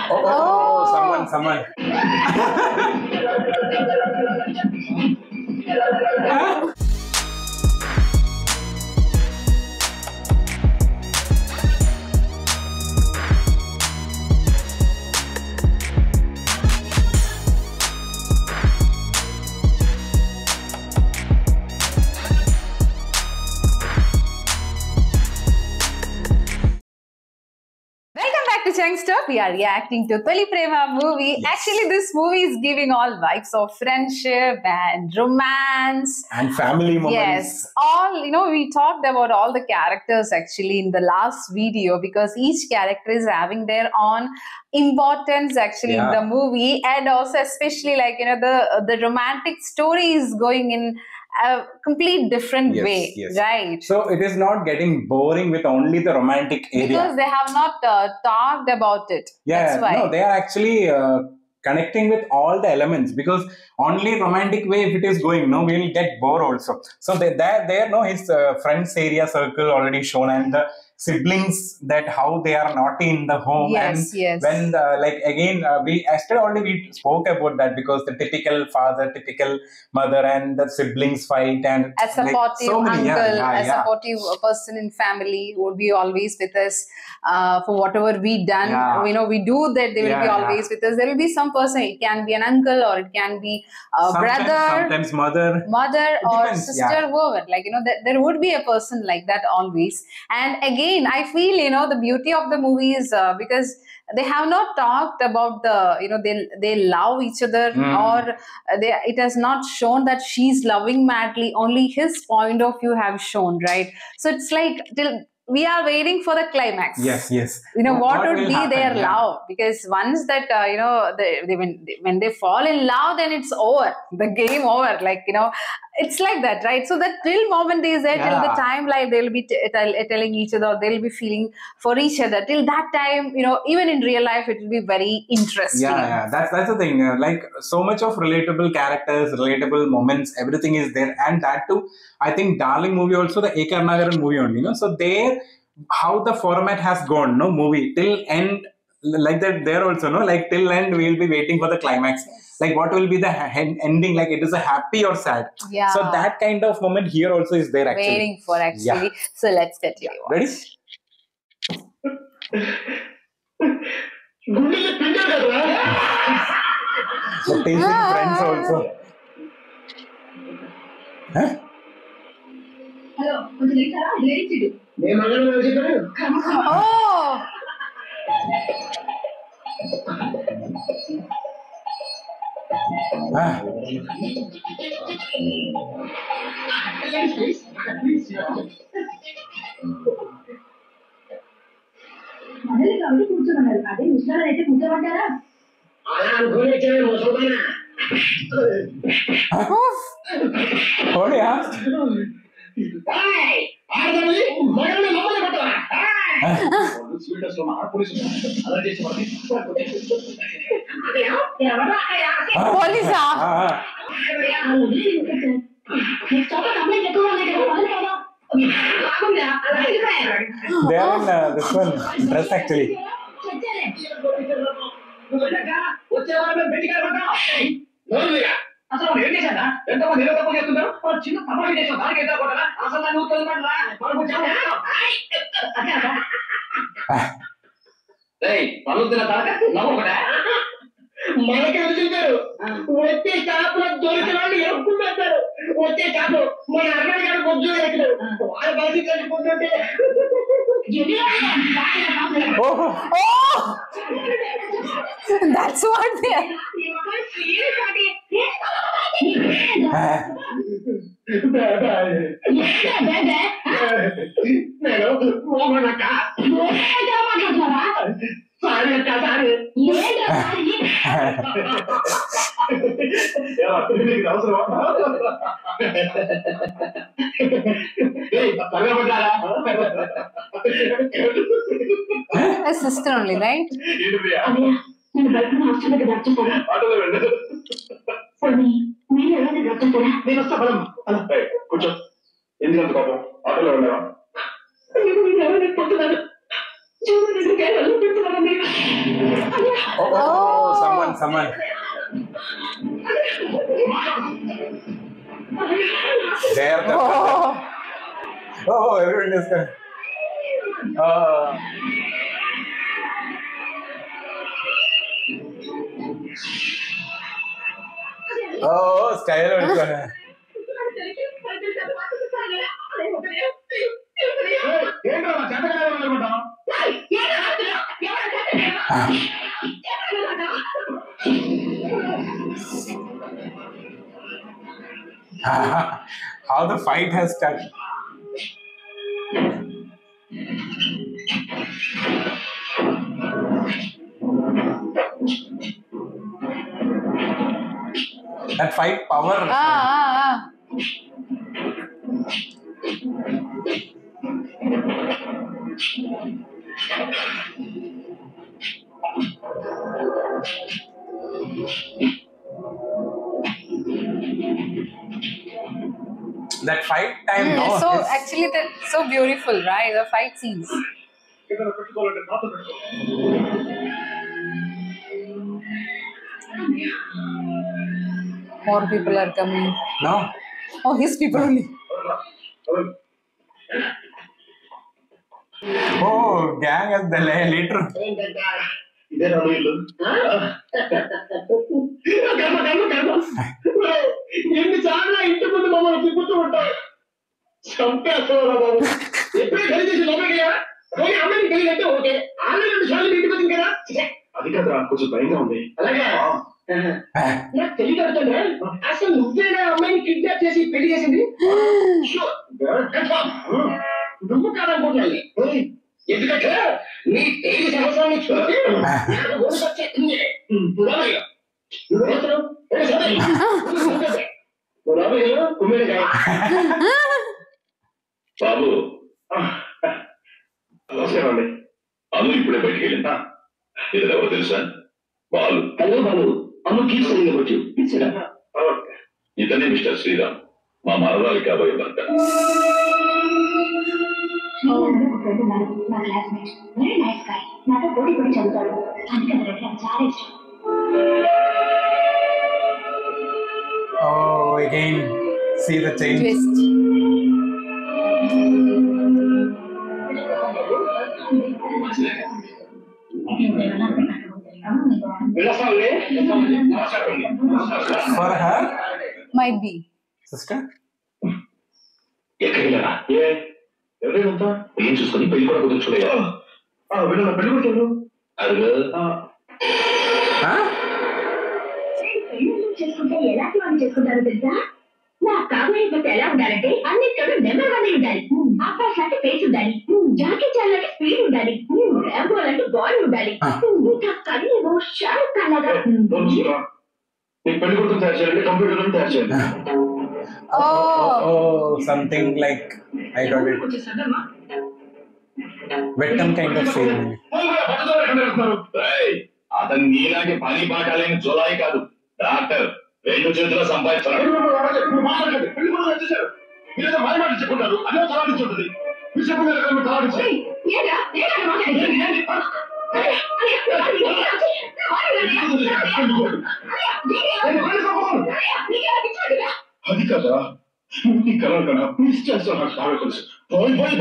Oh, someone. Youngster, we are reacting to Toli Prema movie. Yes. Actually, this movie is giving all vibes of friendship and romance and family moments. Yes, all we talked about all the characters actually in the last video because each character is having their own importance actually in the movie, and also especially the romantic story is going in a complete different way, right? So it is not getting boring with only the romantic area because they have not talked about it. That's why. No, they are actually connecting with all the elements, because only romantic way if it is going, no, we will get bored also. So there, no, his friends area circle already shown, and the siblings, that how they are naughty in the home. When we yesterday already we spoke about that, because the typical father, typical mother, and the siblings fight, and a supportive uncle, a supportive person in family who would be always with us for whatever we done. We do that, they will be always with us. There will be some person, it can be an uncle or it can be a brother, sometimes mother or sister, whoever. There would be a person like that always. And again, I feel the beauty of the movie is because they have not talked about they love each other, or it has not shown that she's loving madly. Only his point of view have shown, right? So it's like till we are waiting for the climax. Yes. What would be their love? Because once that when they fall in love, then it's over. The game over. It's like that, right? So that till moment is there, till the time they'll be telling each other, they'll be feeling for each other. Till that time, even in real life, it will be very interesting. Yeah. That's the thing. So much of relatable characters, relatable moments, everything is there, and that too. I think Darling movie also, the A. Karnagaran movie only. So there, how the format has gone, movie till end, like that. There also, till end, we will be waiting for the climax. What will be the ending? It is a happy or sad. Yeah. So that kind of moment here also is there actually. Waiting for actually. Yeah. So let's get you. Ready? So tasting friends also. Huh? Hello, oh. Oh yeah. They are in this one dress actually. అసలు ఏం చేశాడా ఎంతమంది ఏదో తప్పు చేస్తున్నారు చిన్న తప్పు చేసావు దానికి ఎంత కొట్టాలా అసలు నువ్వు తెలియట్లా పనుతున్న తరగ నవ్వు ఒకట మనకి చూశారు వచ్చే షాపులో దొరికిన వాళ్ళు ఎప్పుకుంటారు వచ్చే షాపు మన అన్నయ్య గారు బొజ్జు ఎక్కడ వాళ్ళ బయట కలిసిపోతుంటే That's what they are. A sister only, right? కూర్చో ఎందుకంత కోపం ఆటోలో ఉన్నావా Someone. There. Oh, everyone is there. Style also. How the fight has started. That fight power. That fight time, no? So actually, that's so beautiful, right? The fight scenes. More people are coming. No? Oh, his people only. Oh, gang as the later. ఎన్నిసార్లు ఇంటి ముందు మమ్మల్ని తిప్పుతూ ఉంటావు. చంపేస్తావు బాబు. ఎప్పుడే కలిసి లోపలికి అమ్మాయిని తెలియదంటే ఓకే. ఆల్రెడీ 2 సార్లు ఇంటి ముందు కదా. అది కదరా, కొంచెం భయంగా ఉంది. అలాగే నాకు తెలియదంటే అసలు నువ్వేనా అమ్మాయిని కిడ్నాప్ చేసి పెళ్లి చేసింది? నువ్వు కాదనుకుంటున్నాను. ఎందుకంటే నీ తేలి సంవత్సరాన్ని చూసి బాబు నమస్కారం అండి. అను ఇప్పుడే బయటికి వెళ్ళిందా? ఇది ఎవరు తెలుసా? బాలు. హలో బాలు, అమ్మ కీర్తి ఇతనే మిస్టర్ శ్రీరామ్, మా మనవరాలి కాబోయే భర్త. నా క్లాస్మేట్, వెరీ నైస్ గాయ్. నాతో పోటీ పడి చదువుతాడు, అందుకని నాకు చాలా ఇష్టం. Oh, again, see the change. Twist. For her? Might be. Sister? ఎక్కడికి వెళ్ళారా? ఎవరైనా ఏం చూసుకొని పెళ్లి కూడా కుదుర్చుకోలేదు. వెళ్ళా పెళ్లి కొట్టారు. అదిగో చేసుకుంటే ఎలాంటి వాళ్ళు చేసుకుంటారో తెలుసా? నా కాబోయే భర్త ఎలా ఉండాలంటే అన్నింటిలో నెంబర్ 1 ఉండాలి. అబ్బాయి అంటే ఫేస్ ఉండాలి, జాకీ చాన్ అంటే స్పీడ్ ఉండాలి, ర్యాంబో అంటే బాడీ ఉండాలి, ఇంకా కళ్ళేమో షారుఖ్ ఖాన్ లాగా. నీకు పెళ్లి కొడుకు తయారు చేయాలంటే కంప్యూటర్ లో తయారు చేయాలి. Oh, something like I got it. Vetam kind of feeling. అతను నీలాంటి పని పాట లేని జోలాయి కాదు, డాక్టర్. 2 చేతుల్లో సంపాదించారు. చెప్పుకుంటారు అదే తలాడించి ఉంటుంది. అది కదా నీ కలర్ కదా మిస్ చేస్తాను. నాకు బాగా తెలుసు. పోయి పోయి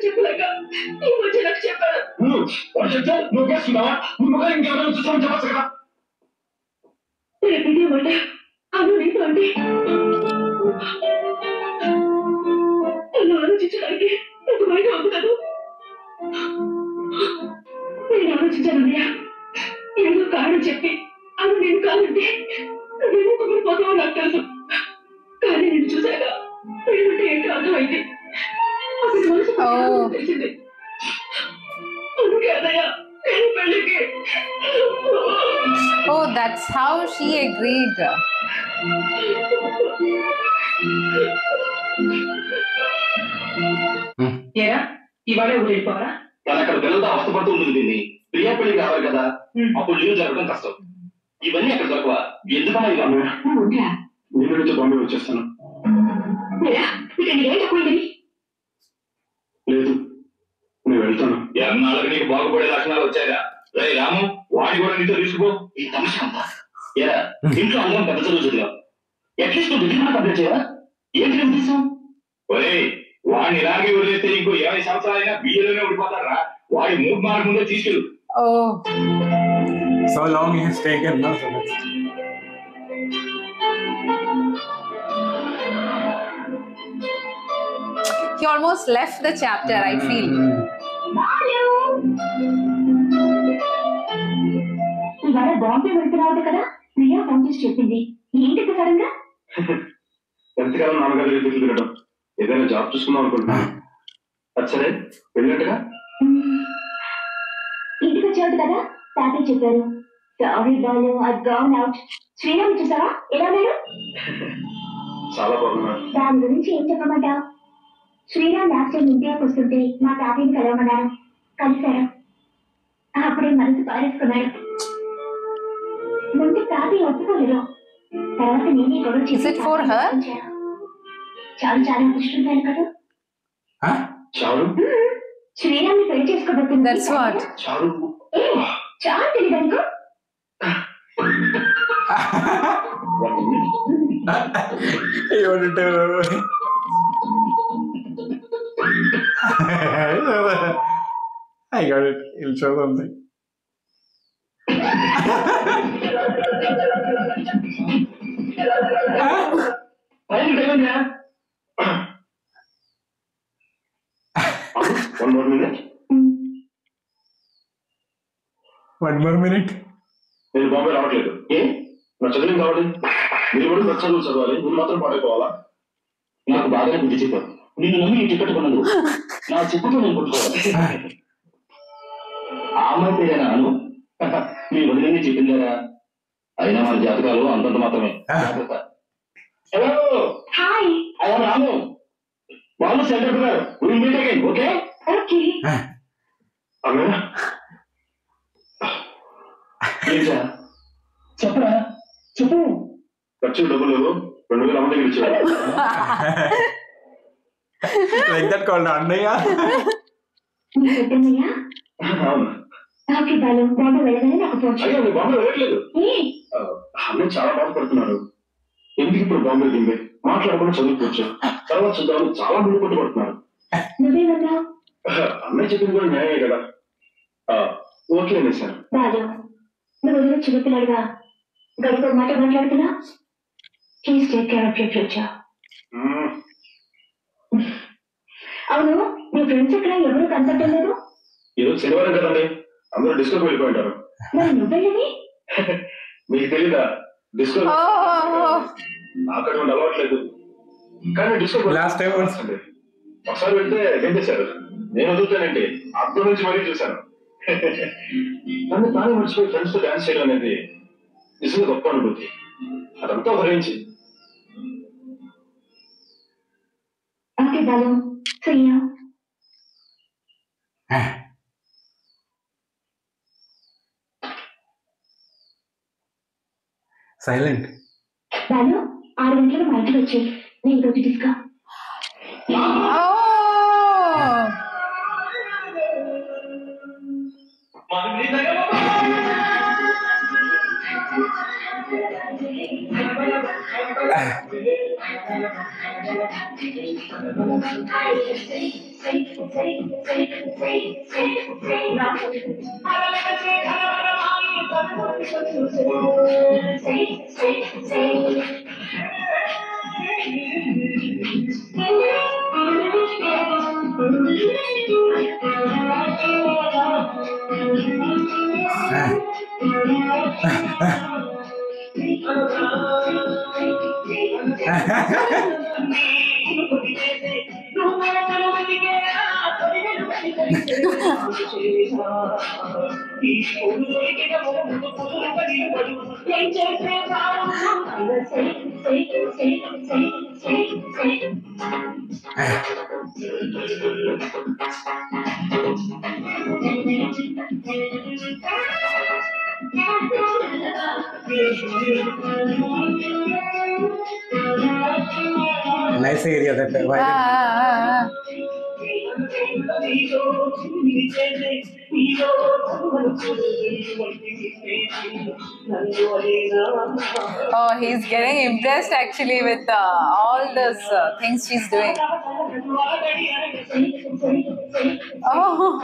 చెప్పలేక ఈ మధ్య నాకు చెప్పారు. నువ్వు చేస్తున్నావా? నువ్వు ఇంకెవరైనా చూసామని చెప్పచ్చు కదా. రేపేమంటే అను నీతో అంటే నన్ను ఆలోచించడానికి నాకు బయట ఉంది కదా. నేను ఆలోచించానన్నయ్య, ఏదో కారణం చెప్పి అను నేను కాదంటే నువ్వేమో కుమిలిపోతావో నాకు తెలుసు. కానీ నేను చూశాక ఏమంటే ఏంటో అర్థమైంది. అతని మనసు తెలిసింది. అందుకే అన్నయ్య నేను పెళ్లికి. Oh, that's how she agreed. ఏరా ఇవాళ ఊరెళ్ళిపోవరా? తను అక్కడ పిల్లలతో అవస్థపడుతూ ఉంటుంది. దీన్ని ప్రియా పెళ్లికి రావాలి కదా, అప్పుడు లీవ్ జరగడం కష్టం. ఇవన్నీ అక్కడ దొరకవా? ఎందుకన్నా ఇలా? నేను నుంచి బాంబే వచ్చేస్తాను. లేదు, నేను వెళ్తాను. ఎన్నాళ్ళకి నీకు బాగుపడే లక్షణాలు వచ్చాయా? రే రాము, వాడి కూడా నీతో తీసుకుపో. ఈ సమస్య అంతా ఇంట్లో అందరం పెద్ద చదువు చదివా. అట్లీస్ట్ నువ్వు డిగ్రీ కంప్లీట్ చేయవా? ఏంటి ఉద్దేశం? ఒరే, వాడిని ఇలాగే వదిలేస్తే ఇంకో 20 సంవత్సరాలైనా బియ్యలోనే ఉండిపోతారా? వాడి 3 మార్క్ ముందే తీసుకెళ్ళు. So long he has taken, no? So much. He almost left the chapter, I feel. ఇవాళ బాంబే వెళ్తున్నావు కదా, ప్రియా ఫోన్ చేసి చెప్పింది. ఏంటి సడన్ గా? ఎంతకాలం నాన్నగారు ఎదురు తిరగడం, ఏదైనా జాబ్ చూసుకుందాం అనుకుంటున్నాను. అది సరే, వెళ్ళినట్టుగా ఇంటికి వచ్చేవాడు కదా, తాతయ్య చెప్పారు. Sorry Balu, I gone out. Sriram చూసావా ఎలా ఉన్నాడు? చాలా బాగున్నాడు. దాని గురించి ఏం చెప్పమంటావు? శ్రీరామ్ లాస్ట్ టైం ఇండియాకి వస్తుంటే మా తాతయ్యని కలవమన్నారు. కలిశారు. అప్పుడే మనసు పారేసుకున్నాడు. ముందు తాతయ్య ఒప్పుకోలేదు. తర్వాత నేనే గొడవ చేసి చాలా చాలా ఇష్టం కదా. శ్రీరామ్ని పెళ్లి చేసుకోబోతుంది. చాలా తెలియదనుకో. I got it. He'll show something. One more minute. One more minute. నేను బాంబే రావట్లేదు. ఏ నా చదివింది కావాలి? మీరు కూడా పెద్ద చదువులు చదవాలి, మీరు మాత్రం పాడైపోవాలా? నాకు బాగానే బుద్ధి చెప్పారు. నిన్ను నమ్మి ఈ టికెట్ కొన్నది నా చెప్పుతో నేను కొట్టుకోవాలి. ఆ అమ్మాయి పేరేనా అను? మీ వదిలింది చెప్పిందారా? అయినా మన జాతకాలు అంతంత మాత్రమే. హలో, హాయ్, ఐ యామ్ రాము. వాళ్ళు సెంటర్ గారు, will meet again. Okay okay. అమ్మా చెప్పరా, చెప్పు. ఖర్చు డబ్బులు 2000 అమ్మ దగ్గర ఇచ్చారు. Like that called అన్నయ్య. అవును. బాంబే వెళ్ళట్లేదు. అన్నయ్య చాలా బాధపడుతున్నాడు. ఎందుకు ఇప్పుడు బాంబే దింబే మాట్లాడకుండా చదువుకోవచ్చు, తర్వాత చూద్దాం. చాలా ముందు పట్టుబడుతున్నారు. అన్నయ్య చెప్పింది కూడా న్యాయమే కదా. Okay sir. నువ్వు వదిలి చిన్నపిల్లడుగా గడిపో మాట మాట్లాడుతున్నా. Please take care of your future. అవును, నీ ఫ్రెండ్స్ ఇక్కడ ఎవరు కనపడలేదు? ఈరోజు శనివారం కదండి, అందరూ డిస్కోకి వెళ్ళిపోయి ఉంటారు. మరి నువ్వెళ్ళని? మీకు తెలీదా? డిస్కో నాకు అటువంటి అలవాట్లేదు. కానీ డిస్కో లాస్ట్ టైం ఒకసారి వెళ్తే గెంటేశారు. నేను వదులుతానండి, అర్థం నుంచి మరీ చూశాను. నన్ను తానే మర్చిపోయి ఫ్రెండ్స్ తో డాన్స్ చేయడం అనేది నిజంగా గొప్ప అనుభూతి. అదంతా భరించి. ఓకే బాలు, ప్రియా. సైలెంట్. బాలు, 6 గంటలకు మా ఇంటికి వచ్చి నేను రోజు డిస్కా. Nice area that Oh, he's getting impressed actually with all those things she's doing. Oh.